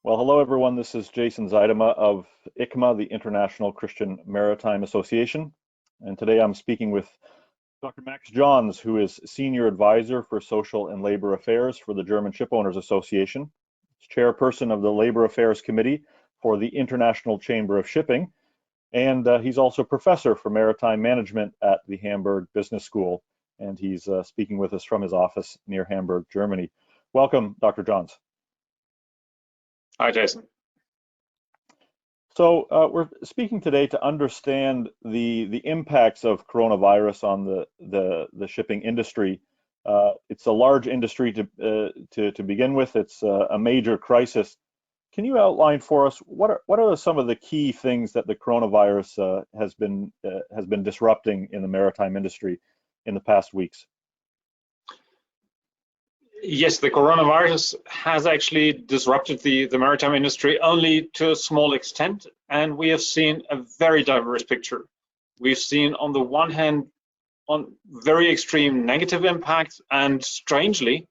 Well, hello everyone. This is Jason Zaidema of ICMA, the International Christian Maritime Association. And today I'm speaking with Dr. Max Johns, who is Senior Advisor for Social and Labor Affairs for the German Shipowners Association. He's Chairperson of the Labor Affairs Committee for the International Chamber of Shipping. And he's also Professor for Maritime Management at the Hamburg Business School. And he's speaking with us from his office near Hamburg, Germany. Welcome, Dr. Johns. Hi, Jason. So we're speaking today to understand the impacts of coronavirus on the shipping industry. It's a large industry to begin with. It's a major crisis. Can you outline for us what are some of the key things that the coronavirus has been disrupting in the maritime industry in the past weeks? Yes, the coronavirus has actually disrupted the maritime industry only to a small extent, and we have seen a very diverse picture. We've seen, on the one hand, on very extreme negative impacts, and strangely,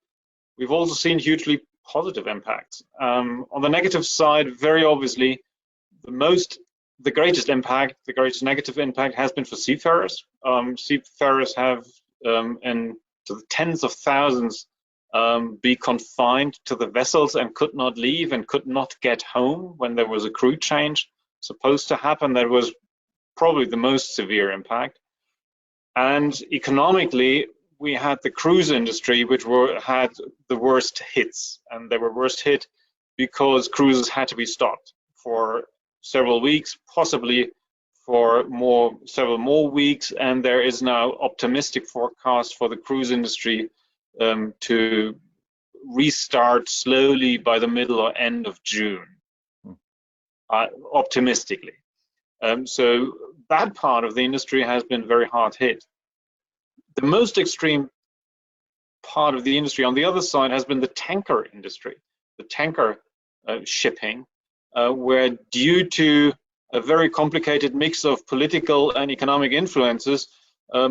we've also seen hugely positive impacts. On the negative side, very obviously, the greatest negative impact has been for seafarers. Seafarers have, in to the tens of thousands, be confined to the vessels and could not leave and could not get home when there was a crew change supposed to happen. That was probably the most severe impact. And economically, we had the cruise industry, which had the worst hits, and they were worst hit because cruises had to be stopped for several weeks, possibly for several more weeks, and there is now optimistic forecast for the cruise industry to restart slowly by the middle or end of June, optimistically. So that part of the industry has been very hard hit. The most extreme part of the industry on the other side has been the tanker industry, the tanker shipping, where due to a very complicated mix of political and economic influences,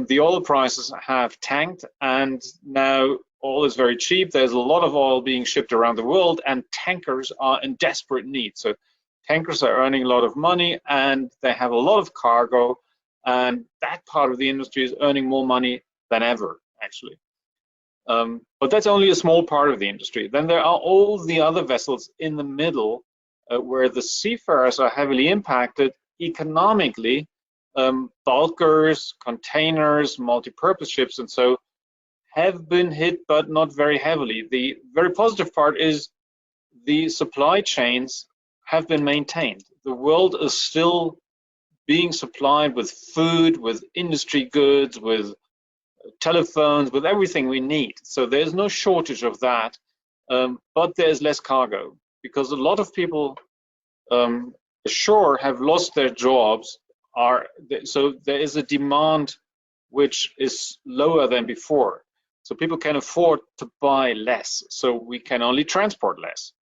the oil prices have tanked, and now oil is very cheap. There's a lot of oil being shipped around the world, and tankers are in desperate need. So tankers are earning a lot of money, and they have a lot of cargo, and that part of the industry is earning more money than ever, actually. But that's only a small part of the industry. Then there are all the other vessels in the middle, where the seafarers are heavily impacted economically. Bulkers, containers, multi-purpose ships, and so have been hit, but not very heavily. The very positive part is the supply chains have been maintained. The world is still being supplied with food, with industry goods, with telephones, with everything we need. So there's no shortage of that, but there's less cargo because a lot of people ashore have lost their jobs. So there is a demand which is lower than before. So people can afford to buy less, so we can only transport less.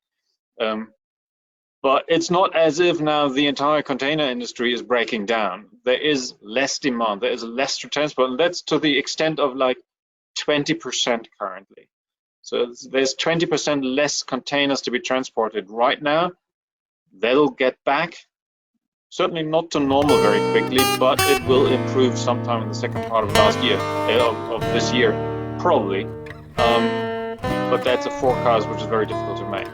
But it's not as if now the entire container industry is breaking down. There is less demand, there is less to transport, and that's to the extent of like 20% currently. So there's 20% less containers to be transported right now. That'll get back. Certainly not to normal very quickly, but it will improve sometime in the second part of this year, probably. But that's a forecast which is very difficult to make.